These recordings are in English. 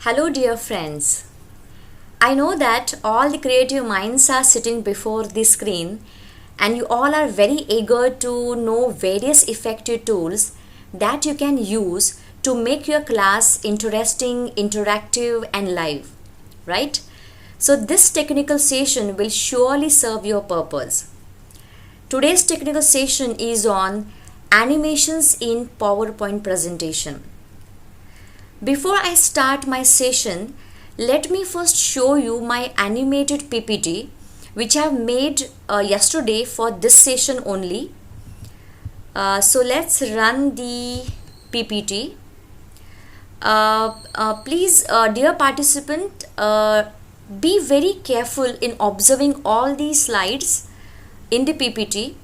Hello, dear friends. I know that all the creative minds are sitting before the screen, and you all are very eager to know various effective tools that you can use to make your class interesting, interactive, and live, right? So, this technical session will surely serve your purpose. Today's technical session is on animations in PowerPoint presentation. Before I start my session, let me first show you my animated PPT which I have made yesterday for this session only. So let's run the PPT. Please, dear participant, be very careful in observing all these slides in the PPT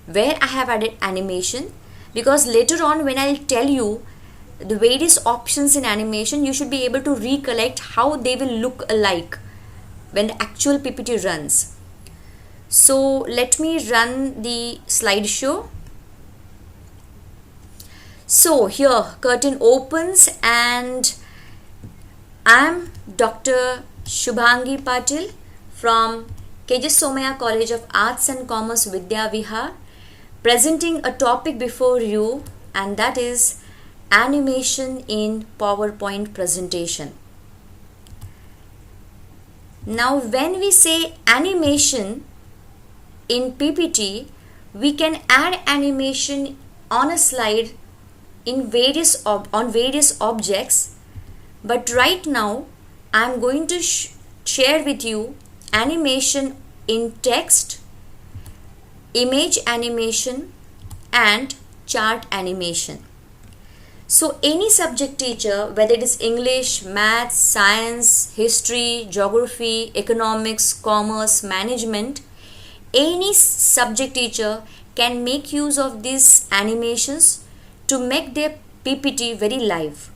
where I have added animation, because later on when I'll tell you the various options in animation, you should be able to recollect how they will look alike when the actual PPT runs. So let me run the slideshow. So here curtain opens and I'm Dr. Shubhangi Patil from KJ Somaya College of Arts and Commerce Vidya Vihar, presenting a topic before you, and that is animation in PowerPoint presentation. Now when we say animation in PPT, we can add animation on a slide in various objects, but right now I am going to share with you animation in text, image animation, and chart animation. So any subject teacher, whether it is English, Maths, Science, History, Geography, Economics, Commerce, Management, any subject teacher can make use of these animations to make their PPT very live.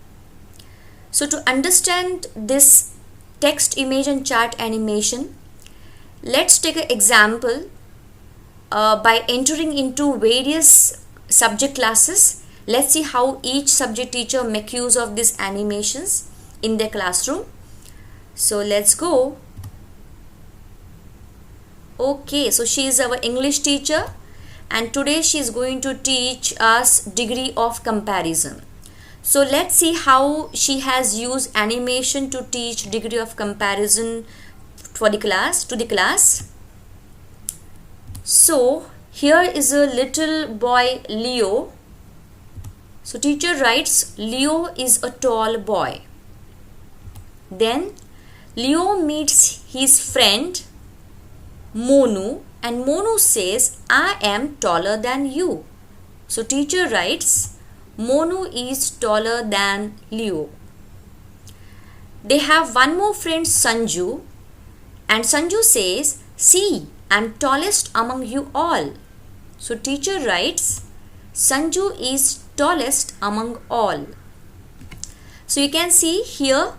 So to understand this text, image and chart animation, let's take an example by entering into various subject classes. Let's see how each subject teacher make use of these animations in their classroom. So let's go. Okay, so she is our English teacher and today she is going to teach us degree of comparison. So let's see how she has used animation to teach degree of comparison for the class, to the class. So here is a little boy Leo. So teacher writes Leo is a tall boy. Then Leo meets his friend Monu and Monu says, I am taller than you. So teacher writes Monu is taller than Leo. They have one more friend Sanju and Sanju says, see, I am tallest among you all. So teacher writes Sanju is tallest among all. So you can see here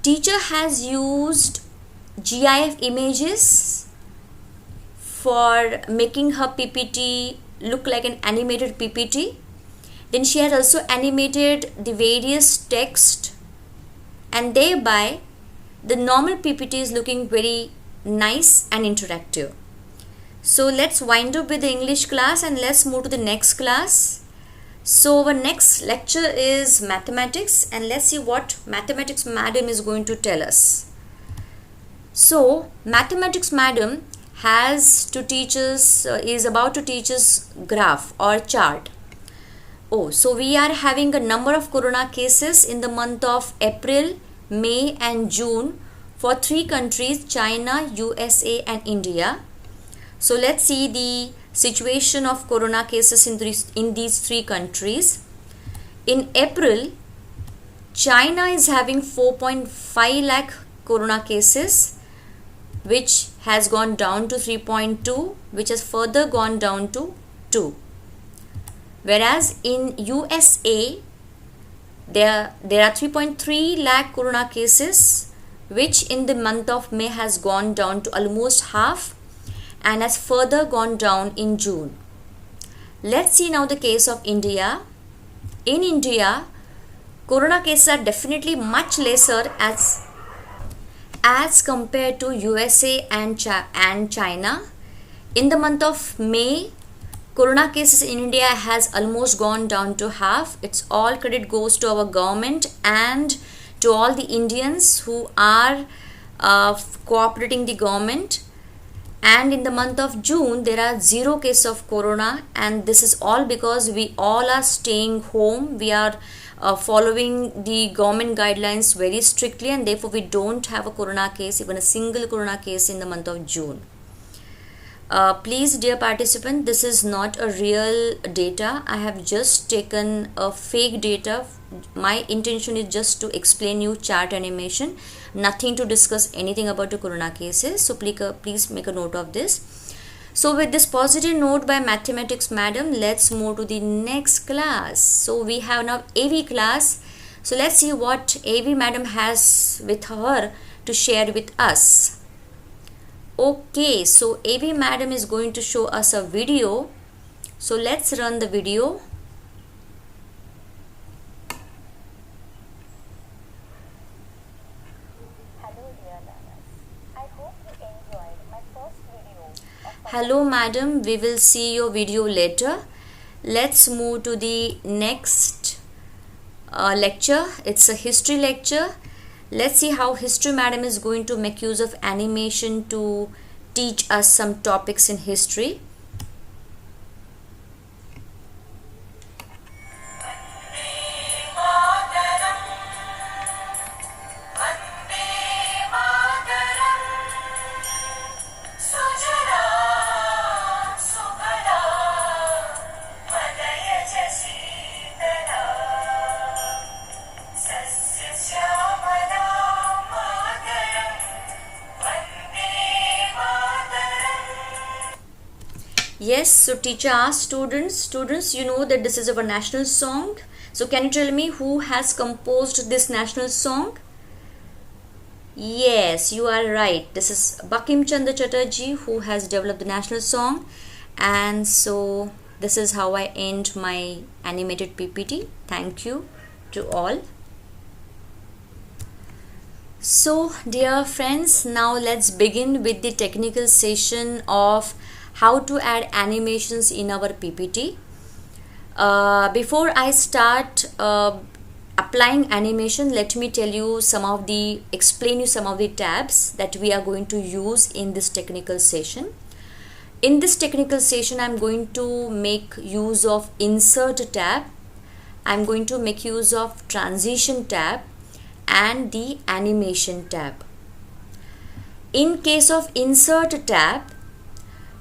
teacher has used GIF images for making her PPT look like an animated PPT. Then she has also animated the various text, and thereby the normal PPT is looking very nice and interactive. So let's wind up with the English class and let's move to the next class. So our next lecture is mathematics, and let's see what mathematics madam is going to tell us. So mathematics madam has to teach us, is about to teach us graph or chart. Oh, so we are having a number of corona cases in the month of April, May and June for 3 countries, China, USA and India. So let's see the situation of corona cases in these 3 countries. In April, China is having 4.5 lakh corona cases, which has gone down to 3.2, which has further gone down to 2. Whereas in USA, there are 3.3 lakh corona cases, which in the month of May has gone down to almost half and has further gone down in June. Let's see now the case of India. In India, Corona cases are definitely much lesser as compared to USA and China. In the month of May, Corona cases in India has almost gone down to half. It's all credit goes to our government and to all the Indians who are cooperating the government. And in the month of June, there are 0 cases of Corona, and this is all because we all are staying home. We are following the government guidelines very strictly, and therefore we don't have a Corona case, even a single Corona case in the month of June. Please, dear participant, this is not a real data. I have just taken a fake data. My intention is just to explain you chart animation, nothing to discuss anything about the Corona cases. So please make a note of this. So with this positive note by mathematics madam, let's move to the next class. So we have now AV class. So let's see what AV madam has with her to share with us. Okay, so AV madam is going to show us a video. So let's run the video. Hello madam, we will see your video later. Let's move to the next lecture. It's a history lecture. Let's see how history madam is going to make use of animation to teach us some topics in history. Yes, so teacher asked students, you know that this is our national song. So can you tell me who has composed this national song? Yes, you are right. This is Bankim Chandra Chatterjee who has developed the national song. And so this is how I end my animated PPT. Thank you to all. So dear friends, now let's begin with the technical session of how to add animations in our PPT. Before I start applying animation, let me explain you some of the tabs that we are going to use in this technical session. In this technical session, I'm going to make use of insert tab. I'm going to make use of transition tab and the animation tab. In case of insert tab,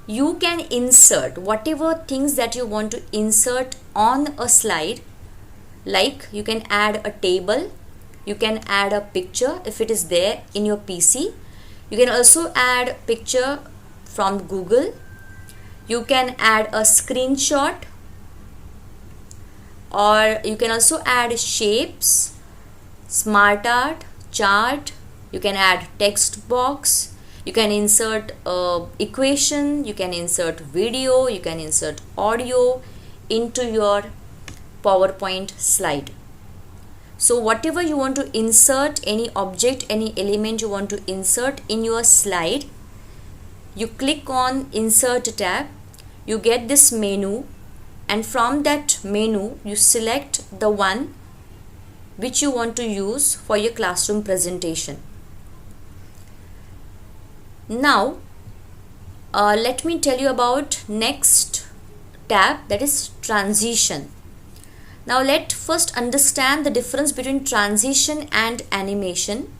you can insert whatever things that you want to insert on a slide. Like you can add a table, you can add a picture if it is there in your PC. You can also add picture from Google. You can add a screenshot, or you can also add shapes, smart art, chart. You can add text box. You can insert equation, you can insert video, you can insert audio into your PowerPoint slide. So whatever you want to insert, any object, any element you want to insert in your slide, you click on insert tab, you get this menu, and from that menu you select the one which you want to use for your classroom presentation. Now let me tell you about next tab, that is transition. Now let's first understand the difference between transition and animation.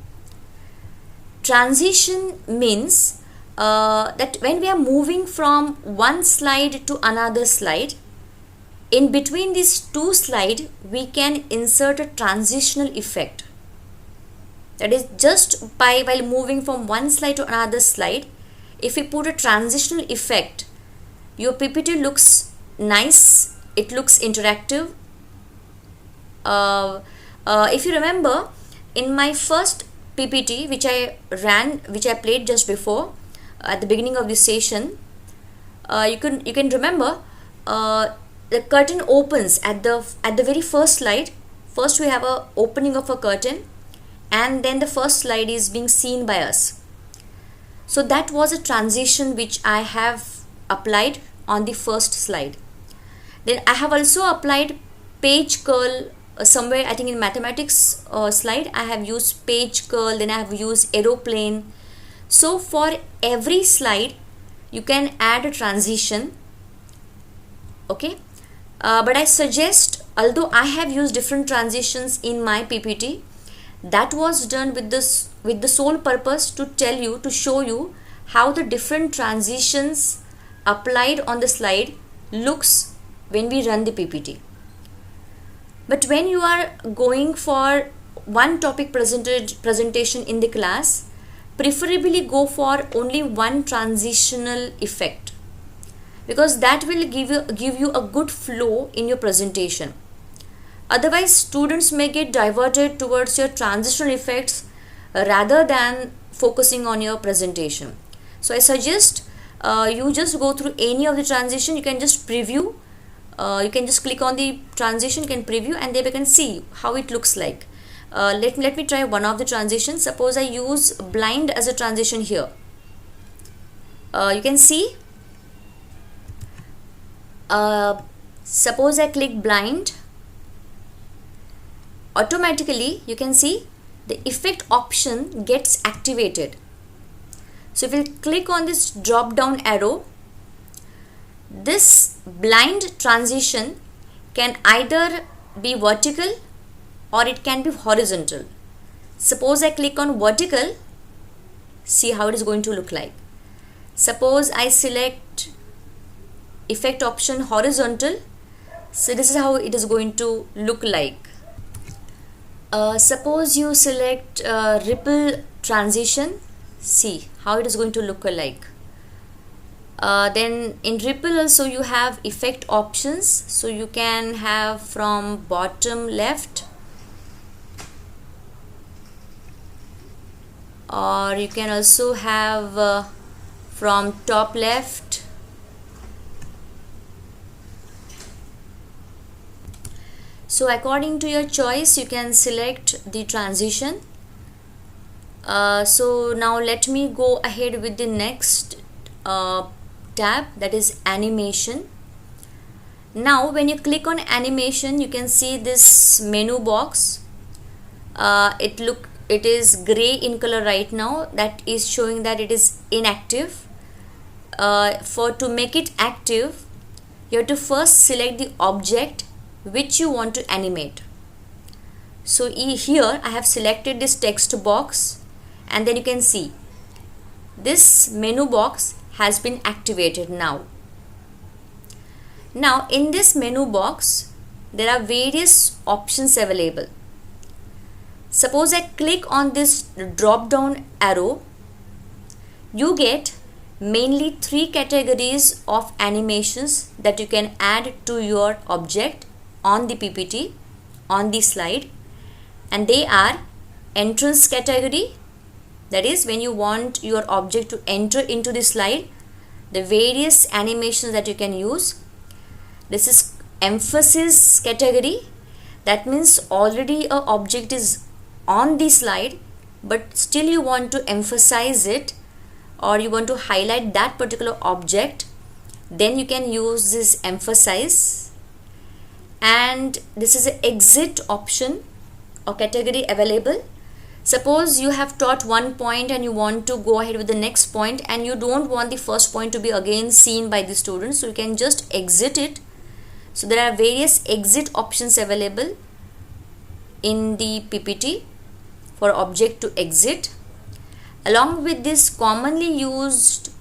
Transition means that when we are moving from one slide to another slide, in between these two slides we can insert a transitional effect. That is, just while moving from one slide to another slide, if we put a transitional effect, your PPT looks nice, it looks interactive. If you remember, in my first PPT which I played just before at the beginning of this session, you can remember the curtain opens at the very first slide First we have a opening of a curtain, and then the first slide is being seen by us. So that was a transition which I have applied on the first slide. Then I have also applied page curl somewhere, I think in mathematics slide I have used page curl, then I have used aeroplane. So for every slide you can add a transition, okay. But I suggest, although I have used different transitions in my PPT, that was done with the sole purpose to tell you, to show you how the different transitions applied on the slide looks when we run the PPT. But when you are going for one topic presentation in the class, preferably go for only one transitional effect, because that will give you a good flow in your presentation. Otherwise students may get diverted towards your transitional effects rather than focusing on your presentation. So I suggest you just go through any of the transition. You can just preview, you can just click on the transition, you can preview, and then you can see how it looks like. Let me try one of the transitions. Suppose I use blind as a transition here. You can see, suppose I click blind, automatically you can see the effect option gets activated. So if you click on this drop down arrow, this blind transition can either be vertical or it can be horizontal. Suppose I click on vertical, see how it is going to look like. Suppose I select effect option horizontal, so this is how it is going to look like. Suppose you select ripple transition, see how it is going to look like. Then in ripple also you have effect options, so you can have from bottom left, or you can also have from top left. So according to your choice you can select the transition. So now let me go ahead with the next tab, that is animation. Now when you click on animation you can see this menu box. It is gray in color right now, that is showing that it is inactive. To make it active you have to first select the object which you want to animate. So here I have selected this text box, and then you can see this menu box has been activated now. Now in this menu box there are various options available. Suppose I click on this drop down arrow, you get mainly 3 categories of animations that you can add to your object on the PPT, on the slide, and they are entrance category, that is when you want your object to enter into the slide, the various animations that you can use. This is emphasis category, that means already a object is on the slide but still you want to emphasize it or you want to highlight that particular object, then you can use this emphasize. And this is an exit option or category available. Suppose you have taught one point and you want to go ahead with the next point and you don't want the first point to be again seen by the students, so you can just exit it. So there are various exit options available in the PPT for object to exit. Along with this commonly used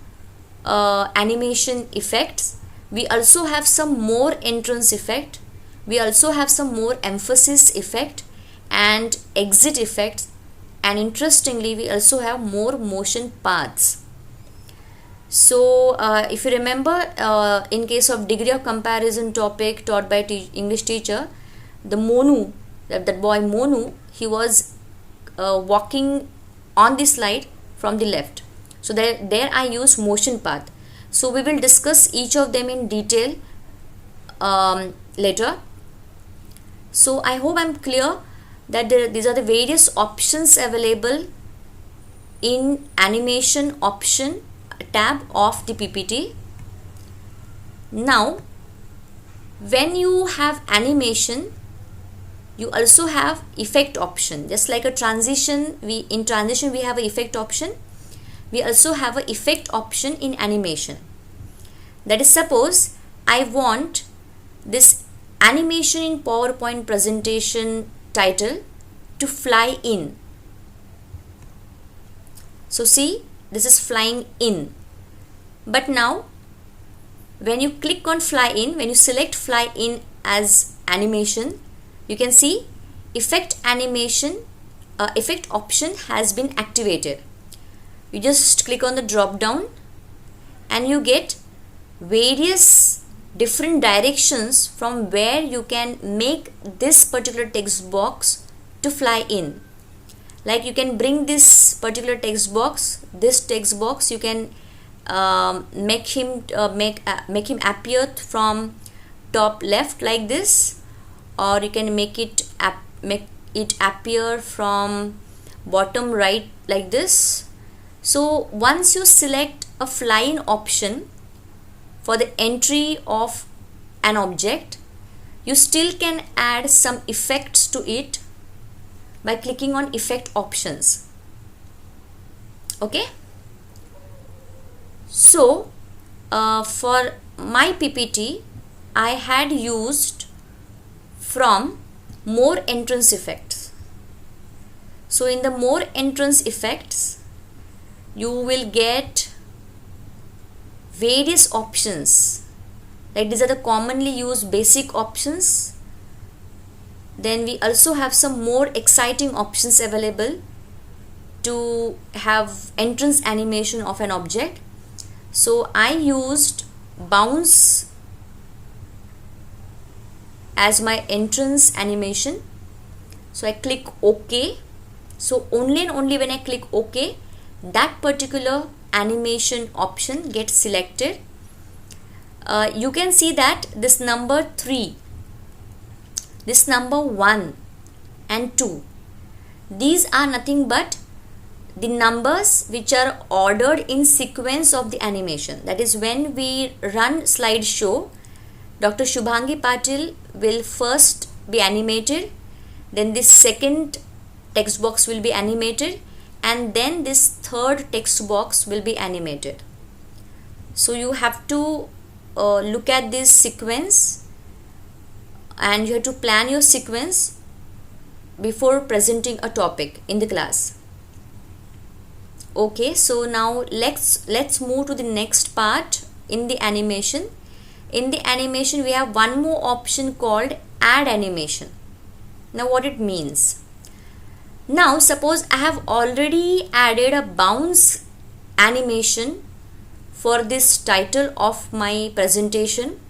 animation effects, we also have some more entrance effect, we also have some more emphasis effect and exit effects, and interestingly we also have more motion paths. So if you remember, in case of degree of comparison topic taught by English teacher, the Monu, that boy Monu, he was walking on the slide from the left. So there I use motion path. So we will discuss each of them in detail later. So I hope I'm clear that these are the various options available in animation option tab of the PPT. Now when you have animation, you also have effect option. Just like a transition, in transition we have an effect option, we also have an effect option in animation. That is, suppose I want this animation in PowerPoint presentation title to fly in. So see, this is flying in. But now when you click on fly in, when you select fly in as animation, you can see effect animation, effect option has been activated. You just click on the drop down and you get various different directions from where you can make this particular text box to fly in. Like you can bring this particular text box, you can make him appear from top left like this, or you can make it appear from bottom right like this. So once you select a fly in option for the entry of an object, you still can add some effects to it by clicking on effect options. Okay, so for my PPT I had used from more entrance effects. So in the more entrance effects you will get various options, like these are the commonly used basic options. Then we also have some more exciting options available to have entrance animation of an object. So I used bounce as my entrance animation. So I click OK. So only and only when I click OK, that particular animation option gets selected. You can see that this number 3, this number 1 and 2, these are nothing but the numbers which are ordered in sequence of the animation. That is, when we run slideshow, Dr. Shubhangi Patil will first be animated, then this second text box will be animated, and then this third text box will be animated. So you have to look at this sequence and you have to plan your sequence before presenting a topic in the class. Okay, so now let's move to the next part in the animation. In the animation we have one more option called add animation. Now what it means? Now suppose I have already added a bounce animation for this title of my presentation,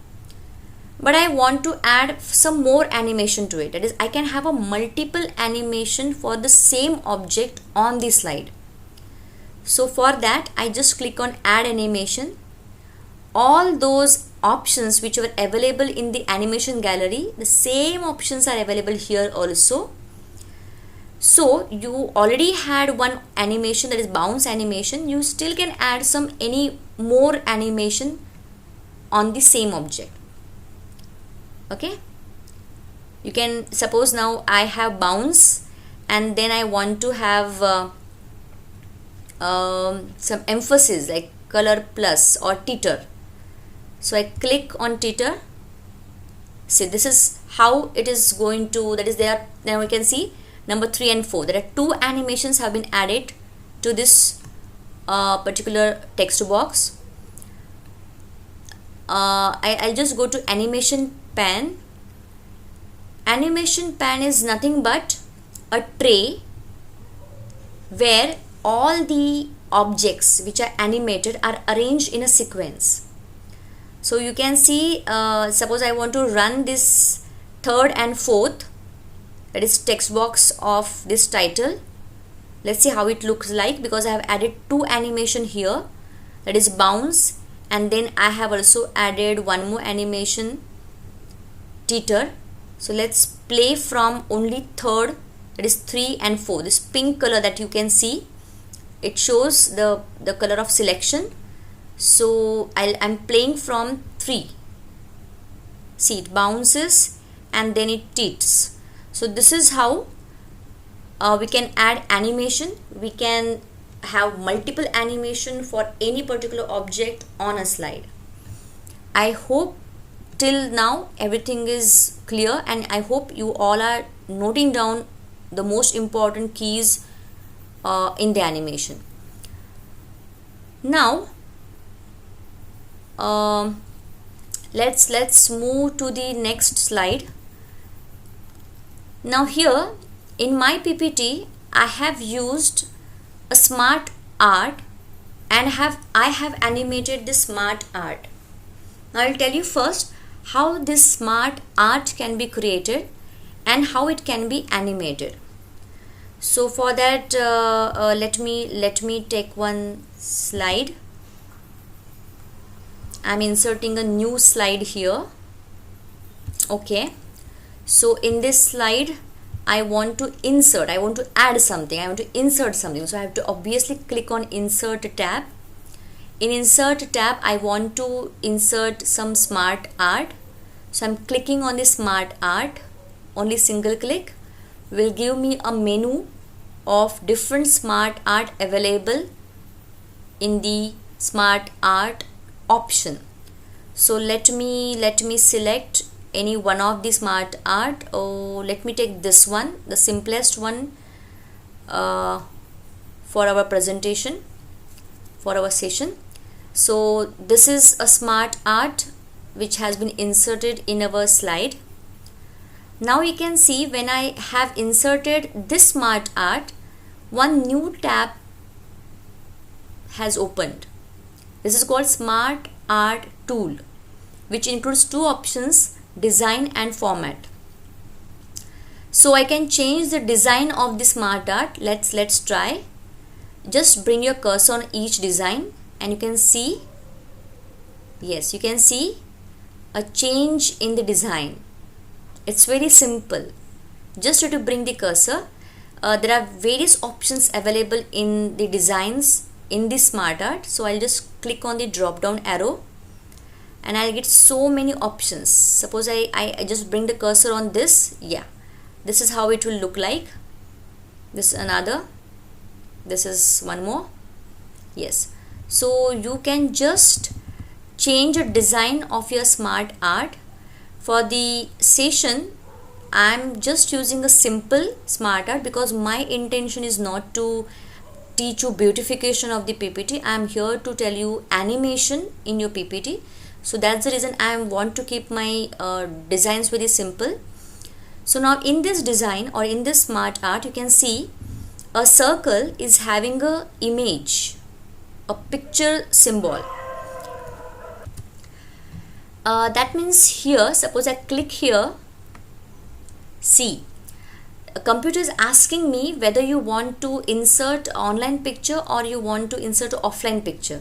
but I want to add some more animation to it. That is, I can have a multiple animation for the same object on the slide. So for that I just click on add animation. All those options which were available in the animation gallery, the same options are available here also. So you already had one animation, that is bounce animation. You still can add any more animation on the same object. Okay, you can suppose now I have bounce and then I want to have some emphasis like color plus or titter. So I click on titter. See, this is how it is going to, that is there. Now we can see number 3 and 4. There are 2 animations have been added to this particular text box. I'll just go to animation pan. Animation pan is nothing but a tray where all the objects which are animated are arranged in a sequence. So you can see, suppose I want to run this 3rd and 4th, that is text box of this title. Let's see how it looks like, because I have added 2 animation here, that is bounce, and then I have also added one more animation, titter. So let's play from only third, that is 3 and 4. This pink color that you can see, it shows the color of selection. So I'm playing from 3. See, it bounces and then it tilts. So this is how we can add animation. We can have multiple animation for any particular object on a slide. I hope till now everything is clear, and I hope you all are noting down the most important keys in the animation. Now let's move to the next slide. Now here in my PPT I have used a smart art and I have animated the smart art. Now I'll tell you first how this smart art can be created and how it can be animated. So for that let me take one slide. I'm inserting a new slide here. Okay, so in this slide I want to add something, I want to insert something. So I have to obviously click on insert tab. In insert tab I want to insert some smart art. So I'm clicking on the smart art. Only single click will give me a menu of different smart art available in the smart art option. So let me select any one of the smart art. Let me take this one, the simplest one for our presentation, for our session. So this is a smart art which has been inserted in our slide. Now you can see when I have inserted this smart art, one new tab has opened. This is called Smart Art Tool, which includes two options, design and format. So I can change the design of the smart art. Let's try. Just bring your cursor on each design and you can see, yes, you can see a change in the design. It's very simple. Just to bring the cursor. There are various options available in the designs in the smart art. So I'll just click on the drop down arrow and I'll get so many options. Suppose I just bring the cursor on this. Yeah, this is how it will look like. This is another. This is one more. Yes, so you can just change the design of your smart art. For the session I'm just using a simple smart art because my intention is not to teach you beautification of the PPT. I am here to tell you animation in your PPT. So that's the reason I want to keep my designs very simple. So now in this design or in this smart art, you can see a circle is having a image, a picture symbol. That means here, suppose I click here, see, a computer is asking me whether you want to insert online picture or you want to insert offline picture.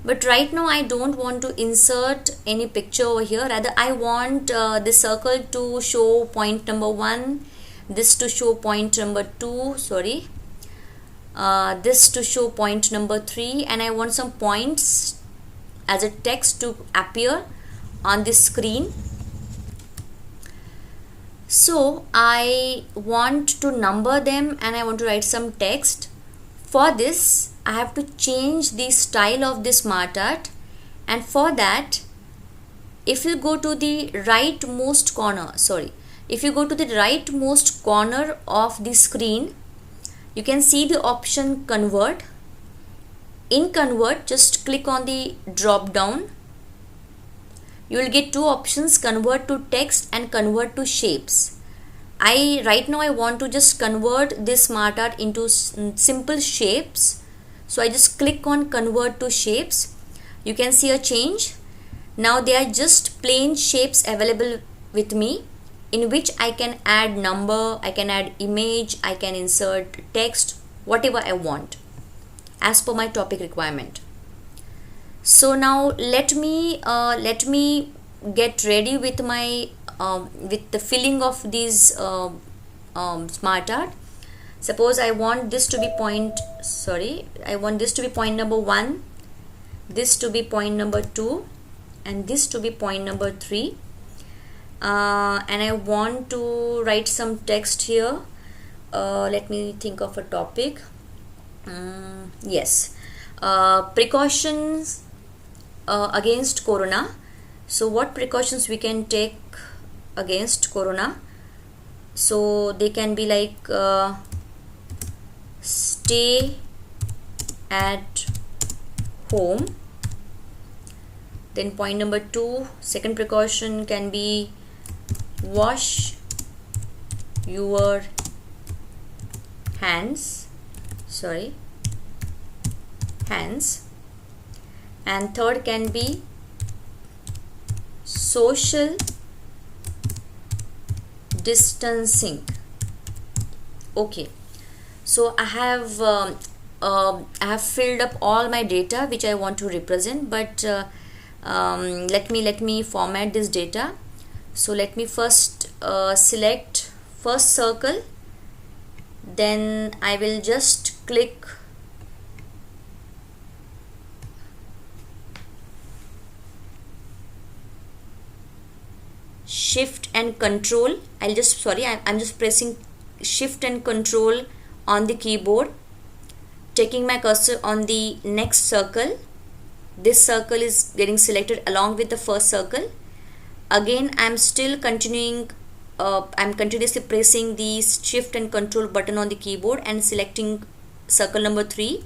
But right now I don't want to insert any picture over here. Rather I want this circle to show point number 1, this to show point number 2, sorry, this to show point number 3, and I want some points as a text to appear on this screen. So I want to number them and I want to write some text. For this I have to change the style of this smart art, and for that if you go to the rightmost corner, if you go to the rightmost corner of the screen, you can see the option convert. In convert, just click on the drop down. You will get two options, convert to text and convert to shapes. Right now I want to just convert this smart art into simple shapes. So I just click on convert to shapes. You can see a change. Now they are just plain shapes available with me, in which I can add number, I can add image, I can insert text, whatever I want as per my topic requirement. So now let me get ready with my with the filling of these smart art. Suppose I want this to be point number 1, this to be point number 2, and this to be point number 3, and I want to write some text here. Let me think of a topic. Yes, precautions against corona. So what precautions we can take against corona? So they can be like stay at home. Then point number 2, second precaution can be wash your hands. And third can be social distancing. Okay, so I have filled up all my data which I want to represent, but let me format this data. So let me first select first circle, then I will just click shift and control. I'm just pressing shift and control on the keyboard, taking my cursor on the next circle. This circle is getting selected along with the first circle. Again, I'm still continuing, I'm continuously pressing the shift and control button on the keyboard and selecting circle number 3.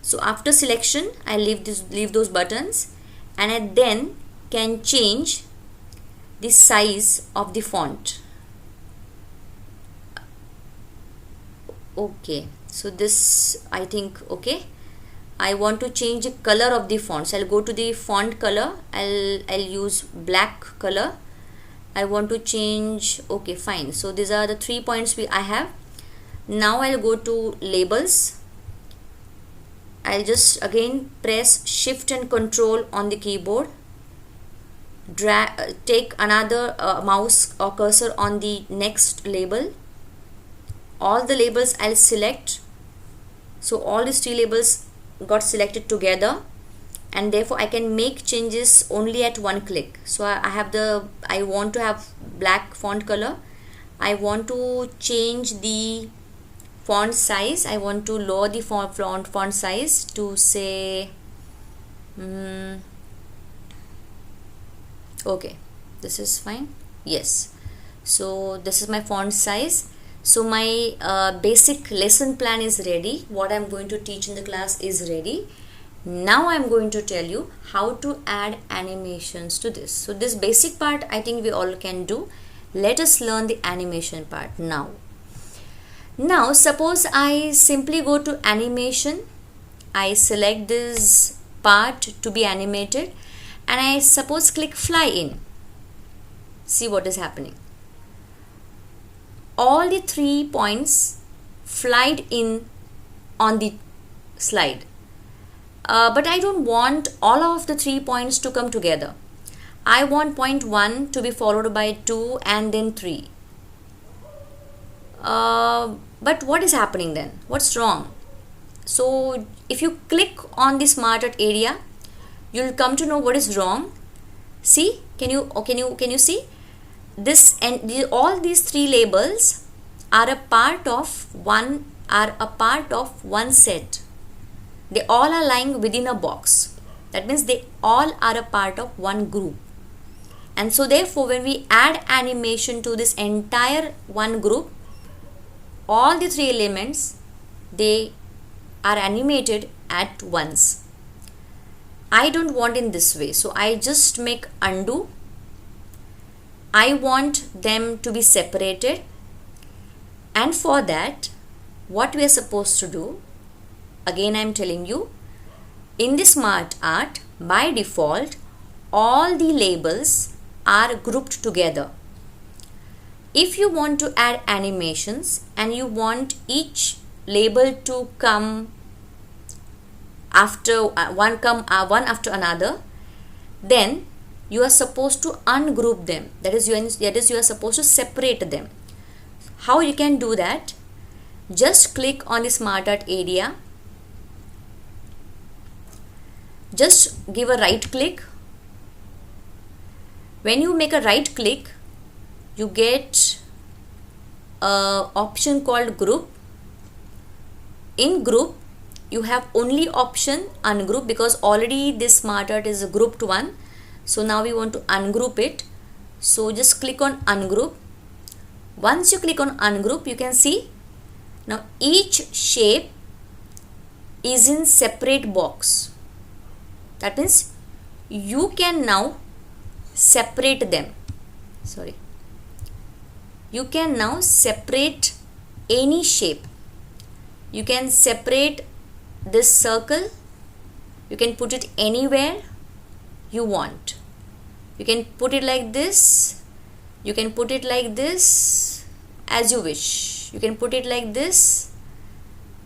So after selection, I leave those buttons, and I then can change the size of the font. Okay, so this I think okay. I want to change the color of the font, so I'll go to the font color. I'll use black color. I want to change. Okay, fine. So these are the 3 points I have. Now I'll go to labels. I'll just again press shift and control on the keyboard. Take another mouse or cursor on the next label. All the labels I'll select. So all these 3 labels got selected together, and therefore I can make changes only at one click. So I want to have black font color. I want to change the font size. I want to lower the font size to say okay, this is fine. Yes, so this is my font size. So my basic lesson plan is ready. What I'm going to teach in the class is ready. Now I'm going to tell you how to add animations to this. So this basic part I think we all can do. Let us learn the animation part now. Now suppose I simply go to animation. I select this part to be animated, and I suppose click fly in. See what is happening. All the 3 points flied in on the slide, but I don't want all of the 3 points to come together. I want point 1 to be followed by 2 and then 3. But what is happening then? What's wrong? So if you click on the Smart Art area, you'll come to know what is wrong. See, can you see this? And all these 3 labels are a part of one set. They all are lying within a box. That means they all are a part of one group. And so therefore when we add animation to this entire one group, all the 3 elements, they are animated at once. I don't want in this way, so I just make undo. I want them to be separated, and for that what we are supposed to do, again I am telling you, in the Smart Art by default all the labels are grouped together. If you want to add animations and you want each label to come after one after another, then you are supposed to ungroup them. That is you are supposed to separate them. How you can do that? Just click on the Smart Art area. Just give a right click. When you make a right click, you get a option called group. In group, you have only option ungroup, because already this Smart Art is a grouped one. So now we want to ungroup it. So just click on ungroup. Once you click on ungroup, you can see now each shape is in separate box. That means you can now separate them. You can now separate any shape. You can separate this circle. You can put it anywhere you want. You can put it like this. You can put it like this, as you wish. You can put it like this.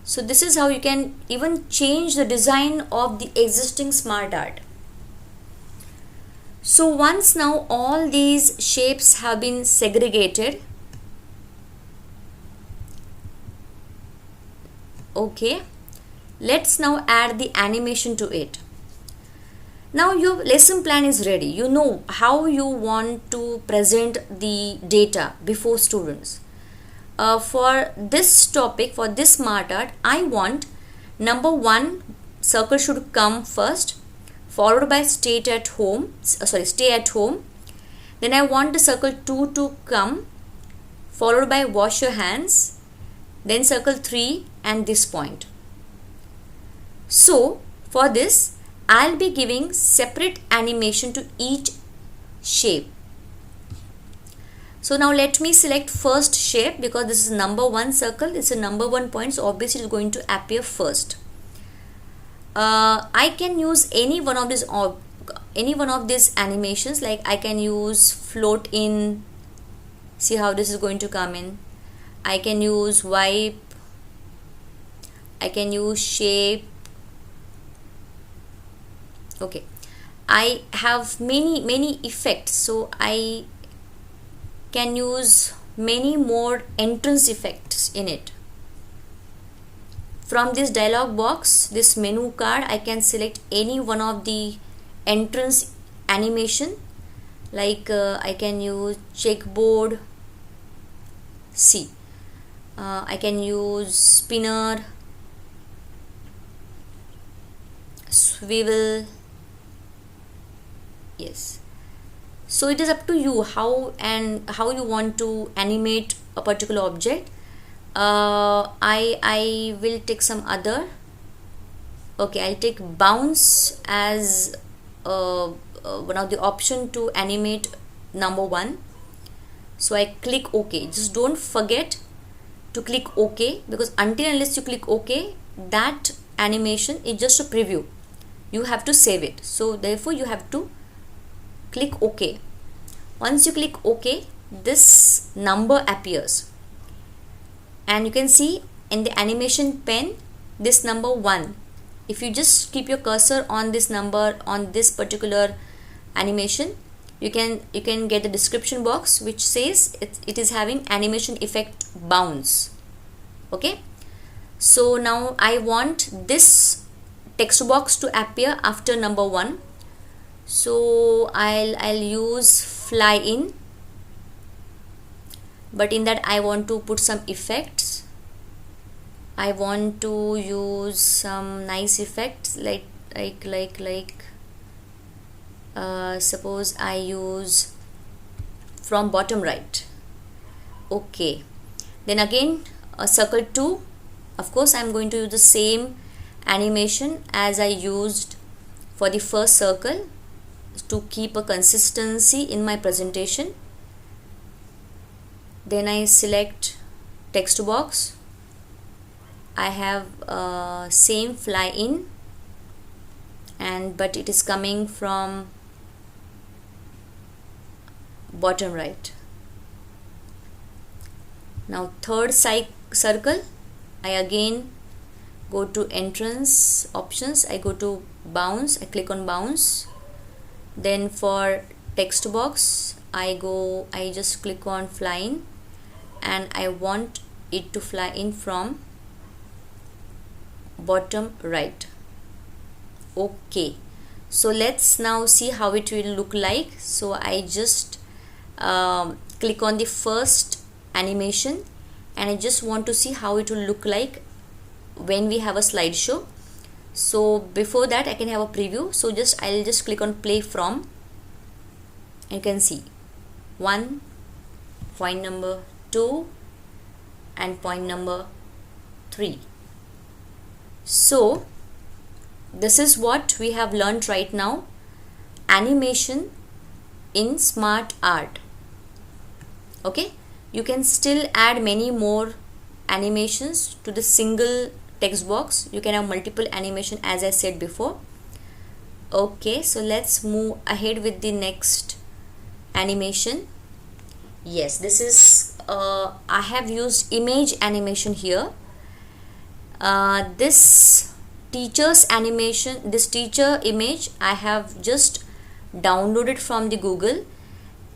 So this is how you can even change the design of the existing Smart Art. So once now all these shapes have been segregated, okay, let's now add the animation to it. Now your lesson plan is ready. You know how you want to present the data before students. For this topic, for this Smart Art, I want number 1 circle should come first, followed by stay at home. Then I want the circle 2 to come, followed by wash your hands, then circle 3 and this point. So for this, I'll be giving separate animation to each shape. So now let me select first shape, because this is number 1 circle. It's a number 1 point, so obviously it's going to appear first. I can use any one of these animations. Like I can use float in. See how this is going to come in. I can use wipe. I can use shape. Okay, I have many effects, so I can use many more entrance effects in it. From this dialog box, this menu card, I can select any one of the entrance animation. Like I can use checkboard. See, I can use spinner, swivel. Yes, so it is up to you how you want to animate a particular object. I will take some other. Okay, I'll take bounce as one of the option to animate number 1. So I click OK. Just don't forget to click OK, because until unless you click OK, that animation is just a preview. You have to save it. So therefore you have to click OK. Once you click OK, this number appears, and you can see in the animation pen this number 1. If you just keep your cursor on this number, on this particular animation, you can get the description box which says it is having animation effect bounce. Okay, so now I want this text box to appear after number 1. So I'll use fly in, but in that I want to put some effects. I want to use some nice effects like suppose I use from bottom right. Okay, then again circle 2. Of course I'm going to use the same animation as I used for the first circle to keep a consistency in my presentation. Then I select text box. I have same fly in, but it is coming from bottom right. Now third circle, I again go to entrance options. I go to bounce. I click on bounce. Then for text box, I just click on flying, and I want it to fly in from bottom right. Okay, so let's now see how it will look like. So I just click on the first animation, and I just want to see how it will look like when we have a slideshow. So before that, I can have a preview. So I'll just click on play from, and you can see 1, point number 2, and point number 3. So this is what we have learned right now, animation in Smart Art. Okay, you can still add many more animations to the single text box. You can have multiple animation, as I said before. Okay, so let's move ahead with the next animation. Yes, this is I have used image animation here. This teacher's animation, this teacher image, I have just downloaded from the Google.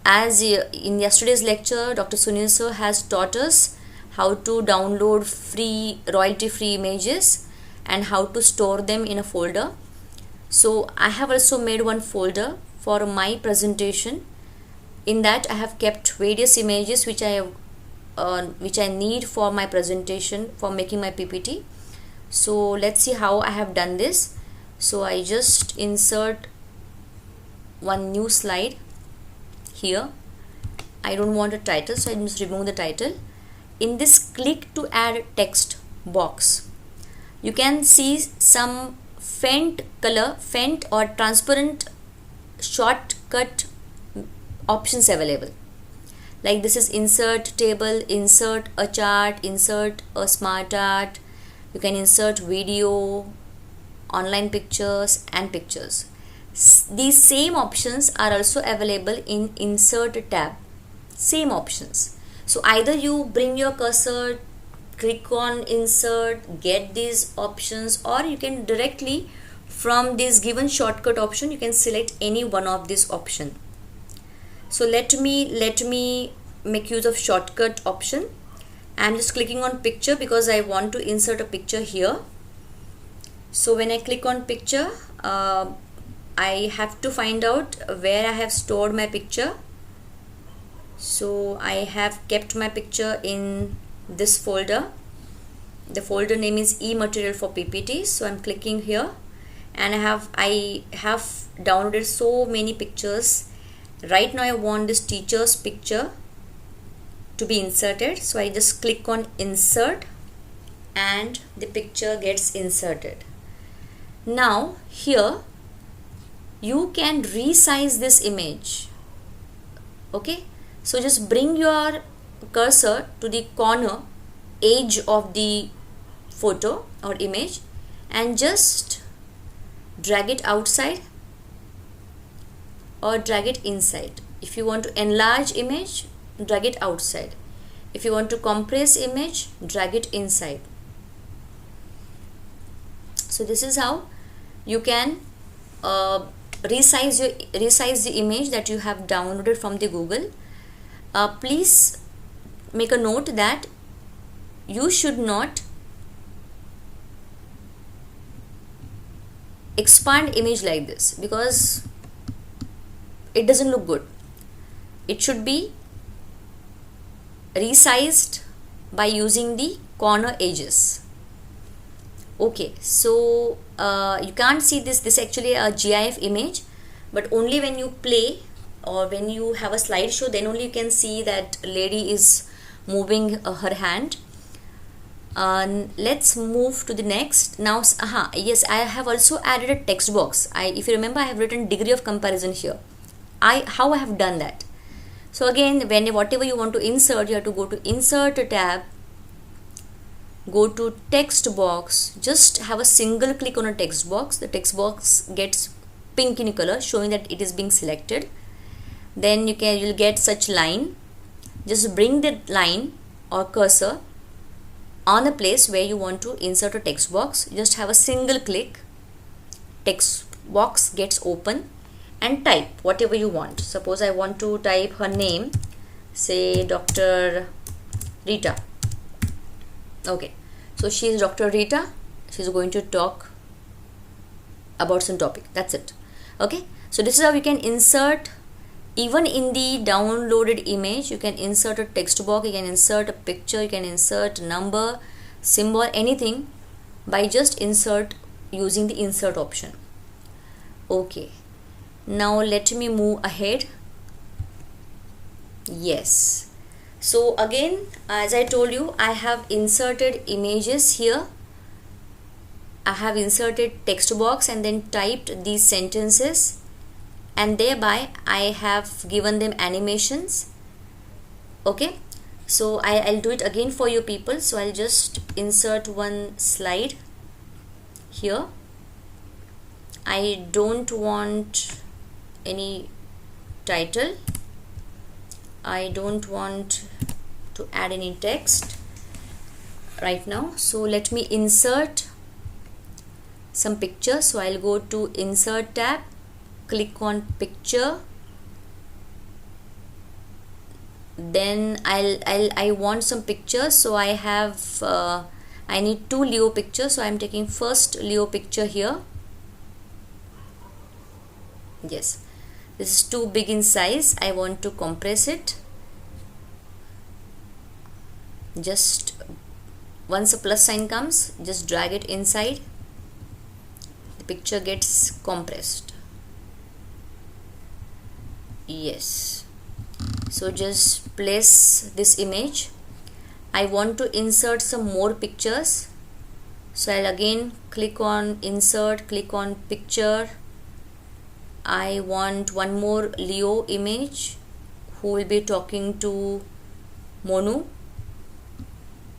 As in yesterday's lecture, Dr. Sunil sir has taught us how to download free, royalty-free images and how to store them in a folder. So I have also made one folder for my presentation. In that, I have kept various images which I need for my presentation, for making my PPT. So let's see how I have done this. So I just insert one new slide here. I don't want a title, so I just remove the title. In this click to add text box, you can see some font or transparent shortcut options available. Like this is insert table, insert a chart, insert a smart art. You can insert video, online pictures, and pictures. These same options are also available in insert tab. Same options. So either you bring your cursor, click on insert, get these options, or you can directly from this given shortcut option, you can select any one of these option. So let me make use of shortcut option. I'm just clicking on picture because I want to insert a picture here. So when I click on picture, I have to find out where I have stored my picture. So I have kept my picture in this folder. The folder name is e-material for PPT. So I'm clicking here, and I have downloaded so many pictures. Right now I want this teacher's picture to be inserted. So I just click on insert, and the picture gets inserted. Now here you can resize this image. Okay, so just bring your cursor to the corner edge of the photo or image and just drag it outside or drag it inside. If you want to enlarge image, drag it outside. If you want to compress image, drag it inside. So this is how you can resize the image that you have downloaded from the Google. Please make a note that you should not expand image like this because it doesn't look good. It should be resized by using the corner edges. Okay, so you can't see this actually a GIF image, but only when you play or when you have a slideshow, then only you can see that lady is moving her hand. Let's move to the next. Now yes, I have also added a text box. If you remember, I have written degree of comparison here. How I have done that. So again, whatever you want to insert, you have to go to insert tab, go to text box, just have a single click on a text box. The text box gets pink in color, showing that it is being selected. Then you'll get such line. Just bring the line or cursor on a place where you want to insert a text box. Just have a single click, text box gets open, and type whatever you want. Suppose I want to type her name, say Dr. Rita. Okay, so she is Dr. Rita. She's going to talk about some topic. That's it. Okay, so this is how you can insert. Even in the downloaded image, you can insert a text box, you can insert a picture, you can insert number, symbol, anything by just insert using the insert option. Okay, now let me move ahead. Yes, so again, as I told you, I have inserted images here. I have inserted text box and then typed these sentences, and thereby I have given them animations. Okay, so I'll do it again for you people. So I'll just insert one slide here. I don't want any title. I don't want to add any text right now. So let me insert some pictures. So I'll go to insert tab, click on picture, then I want some pictures. So I have I need 2 Leo pictures, so I'm taking first Leo picture here. Yes, this is too big in size. I want to compress it. Just once a plus sign comes, just drag it inside. The picture gets compressed. Yes, so just place this image. I want to insert some more pictures, so I'll again click on insert, click on picture. I want one more Leo image who will be talking to Monu.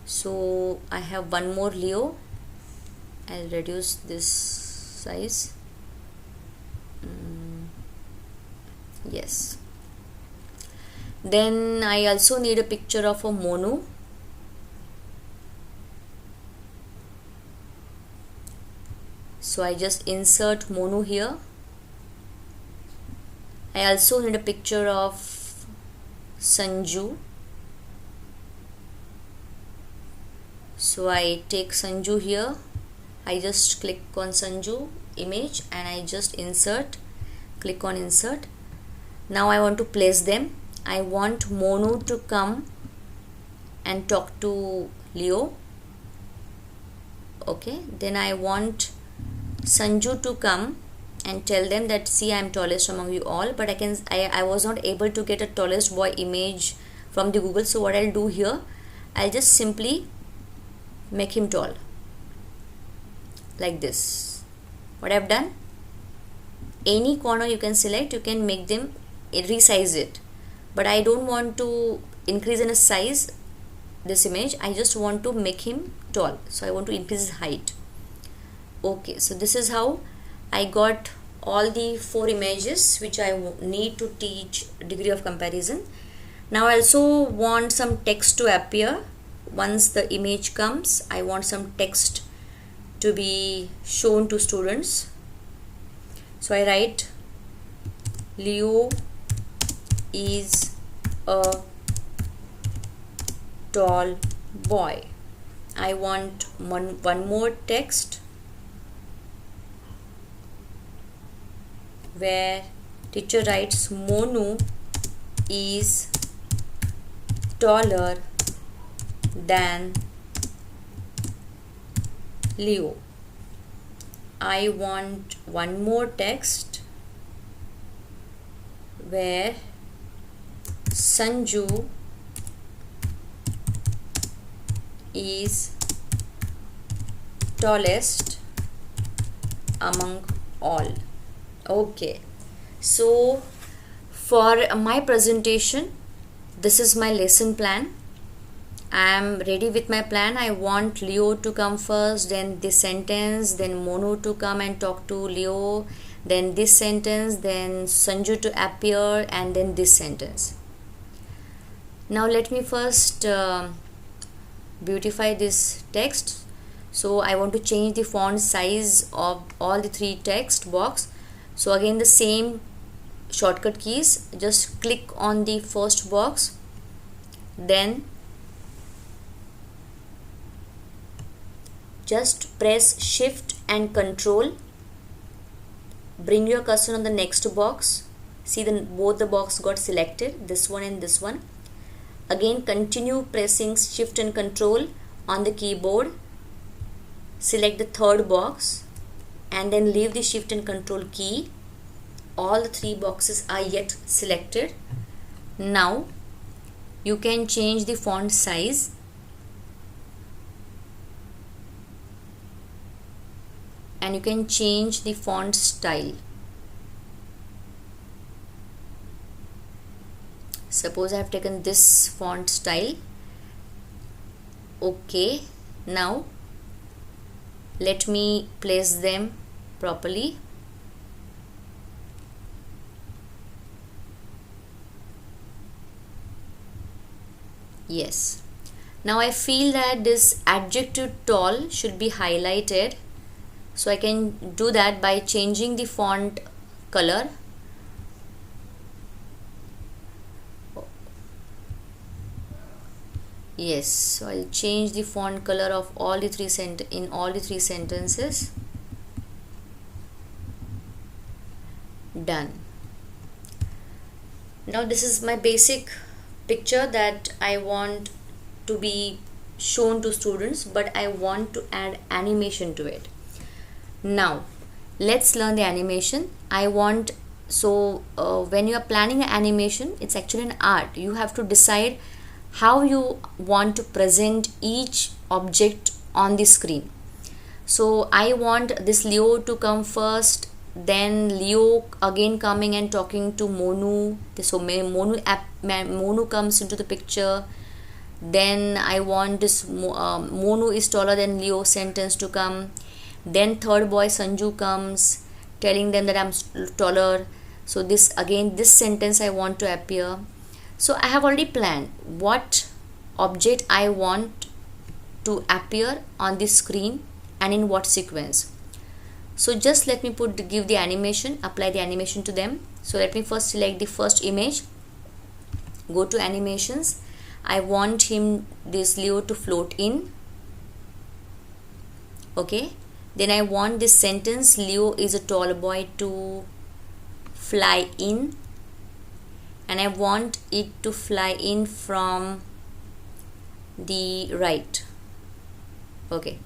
So I have one more Leo. I'll reduce this size. Yes, then I also need a picture of a Monu. So I just insert Monu here. I also need a picture of Sanju. So I take Sanju here. I just click on Sanju image and I just insert, click on insert. Now I want to place them. I want Monu to come and talk to Leo. Okay, then I want Sanju to come and tell them that, see, I am tallest among you all, but I was not able to get a tallest boy image from the Google. So what I'll do here, I'll just simply make him tall like this. What I've done, any corner you can select, you can make them, resize it, but I don't want to increase in a size this image. I just want to make him tall, so I want to increase his height. Okay, so this is how I got all the 4 images which I need to teach degree of comparison. Now I also want some text to appear. Once the image comes, I want some text to be shown to students. So I write Leo is a tall boy. I want one more text where teacher writes Monu is taller than Leo. I want one more text where Sanju is tallest among all. Okay, so for my presentation, this is my lesson plan. I am ready with my plan. I want Leo to come first, then this sentence, then Monu to come and talk to Leo, then this sentence, then Sanju to appear, and then this sentence. Now let me first beautify this text. So I want to change the font size of all the 3 text box. So again the same shortcut keys. Just click on the first box, then just press shift and control. Bring your cursor on the next box. See, both the box got selected, this one and this one. Again continue pressing shift and control on the keyboard. Select the third box and then leave the shift and control key. All the three boxes are yet selected. Now you can change the font size. And you can change the font style. Suppose I have taken this font style. Okay, now let me place them properly. Yes. Now I feel that this adjective tall should be highlighted. So I can do that by changing the font color. Yes, so I'll change the font color of all the three sentences. Done. Now this is my basic picture that I want to be shown to students, but I want to add animation to it. Now let's learn the animation. When you are planning an animation, it's actually an art. You have to decide how you want to present each object on the screen. So I want this Leo to come first, then Leo again coming and talking to Monu. So Monu comes into the picture. Then I want this Monu is taller than Leo sentence to come. Then third boy Sanju comes telling them that I'm taller. So this sentence I want to appear. So I have already planned what object I want to appear on the screen and in what sequence. So just let me give the animation, apply the animation to them. So let me first select the first image, go to animations. I want this Leo to float in. Okay. Then I want this sentence, Leo is a tall boy, to fly in. And I want it to fly in from the right. Okay.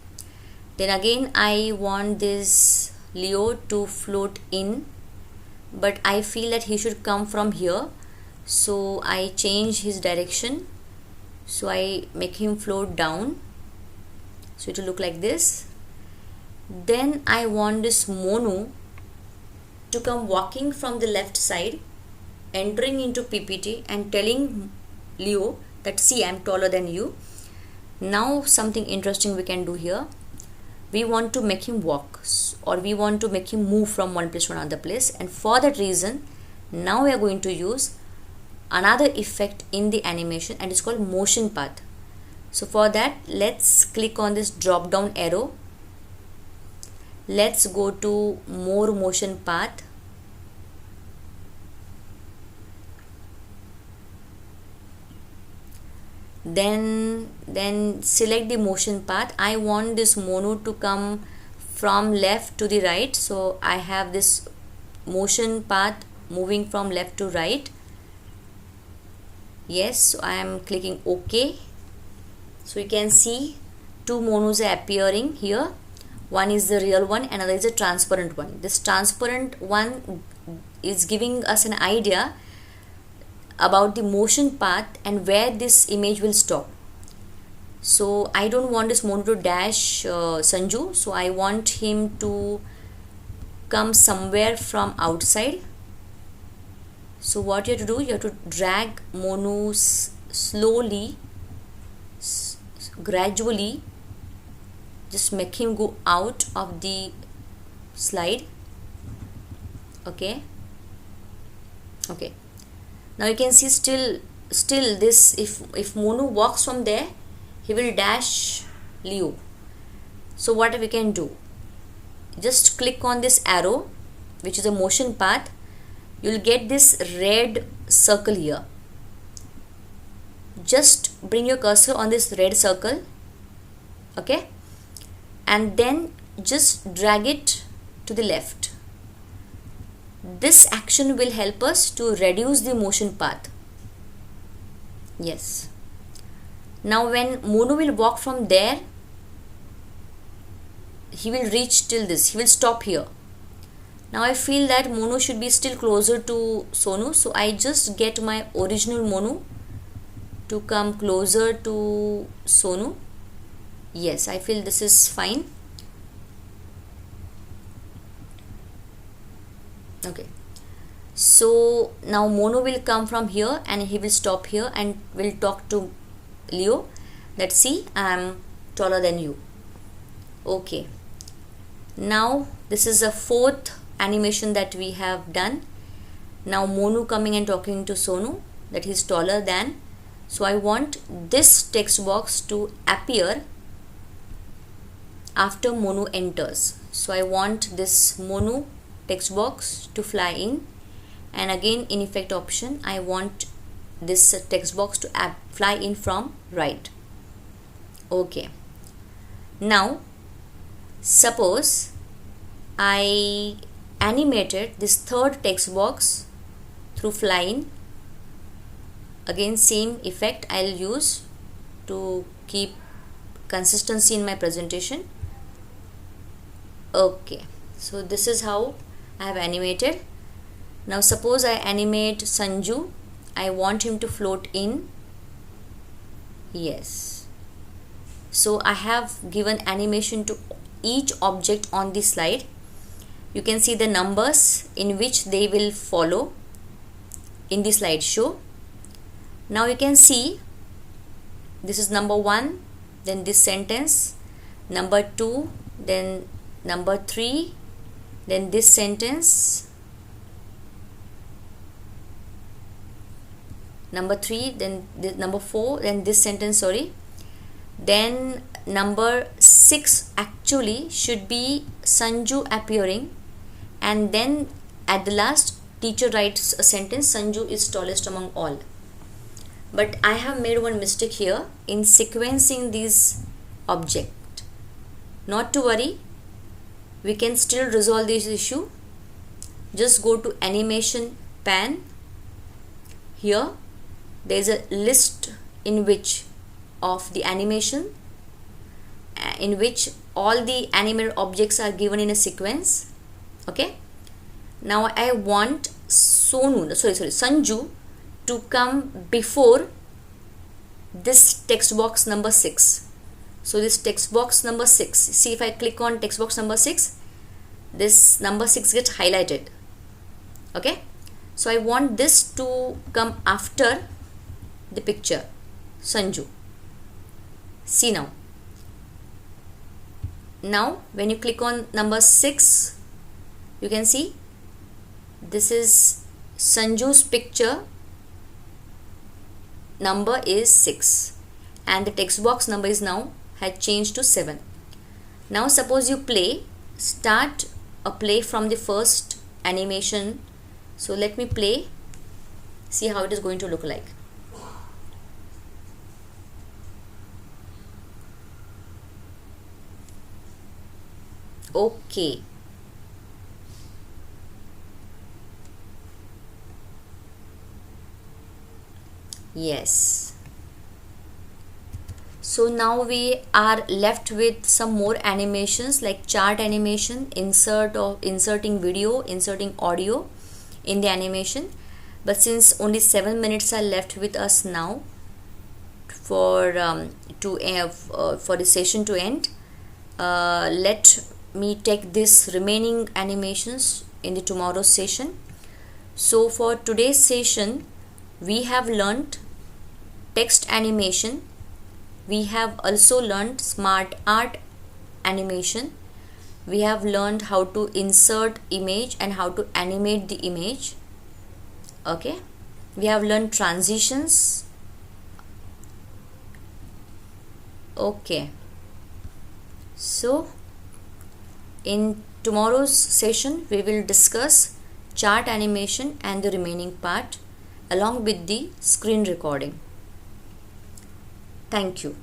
Then again I want this Leo to float in, but I feel that he should come from here. So I change his direction. So I make him float down. So it will look like this. Then I want this Monu to come walking from the left side, entering into PPT and telling Leo that, see, I'm taller than you. Now something interesting we can do here. We want to make him walk, or we want to make him move from one place to another place, and for that reason now we are going to use another effect in the animation, and it's called motion path. So for that, let's click on this drop down arrow. Let's go to more motion path. Then select the motion path. I want this Monu to come from left to the right. So I have this motion path moving from left to right. Yes, so I am clicking OK. So you can see two Monus are appearing here. One is the real one, another is a transparent one. This transparent one is giving us an idea about the motion path and where this image will stop. So I don't want this Monu to dash Sanju, so I want him to come somewhere from outside. So what you have to do, you have to drag Monu slowly, gradually, just make him go out of the slide. Okay. Now you can see still this, if Monu walks from there, he will dash Leo. So what we can do, just click on this arrow, which is a motion path. you'll get this red circle here. Just bring your cursor on this red circle, okay, and then just drag it to the left. This action will help us to reduce the motion path. Yes. Now when Monu will walk from there, he will reach till this, he will stop here. Now I feel that Monu should be still closer to Sonu, so I just get my original Monu to come closer to Sonu. Yes, I feel this is fine. Okay, so now Monu will come from here and he will stop here and will talk to Leo. Let's see, I am taller than you. Okay, now this is a fourth animation that we have done. Now Monu coming and talking to Sonu, that he is taller than. So I want this text box to appear after Monu enters. So I want this Monu text box to fly in, and again in effect option I want this text box to fly in from right. Okay, now suppose I animated this third text box through fly in. Again same effect I'll use to keep consistency in my presentation. Okay, so this is how I have animated. Now suppose I animate Sanju. I want him to float in. Yes. So I have given animation to each object on the slide. You can see the numbers in which they will follow in the slideshow. Now you can see this is number 1, then this sentence, number 2, then number 3, then this sentence, number 3, then this, number 4, then this sentence, sorry, then number 6 actually should be Sanju appearing, and then at the last teacher writes a sentence, Sanju is tallest among all. But I have made one mistake here in sequencing these objects. Not to worry, we can still resolve this issue. Just go to animation pan. Here there is a list in which of the animation in which all the animated objects are given in a sequence. Okay, now I want Sanju to come before this text box number 6. So this text box number 6, see if I click on text box number 6, this number 6 gets highlighted. Okay, so I want this to come after the picture Sanju. See now when you click on number 6, you can see this is Sanju's picture, number is 6 and the text box number is now had changed to 7. Now suppose you start a play from the first animation. So let me play, see how it is going to look like. Okay, yes. So now we are left with some more animations like chart animation, inserting video, inserting audio in the animation. But since only 7 minutes are left with us now for the session to end, let me take this remaining animations in the tomorrow's session. So for today's session we have learnt text animation, we have also learnt smart art animation, we have learned how to insert image and how to animate the image. Okay, we have learned transitions. Okay, so in tomorrow's session we will discuss chart animation and the remaining part along with the screen recording. Thank you.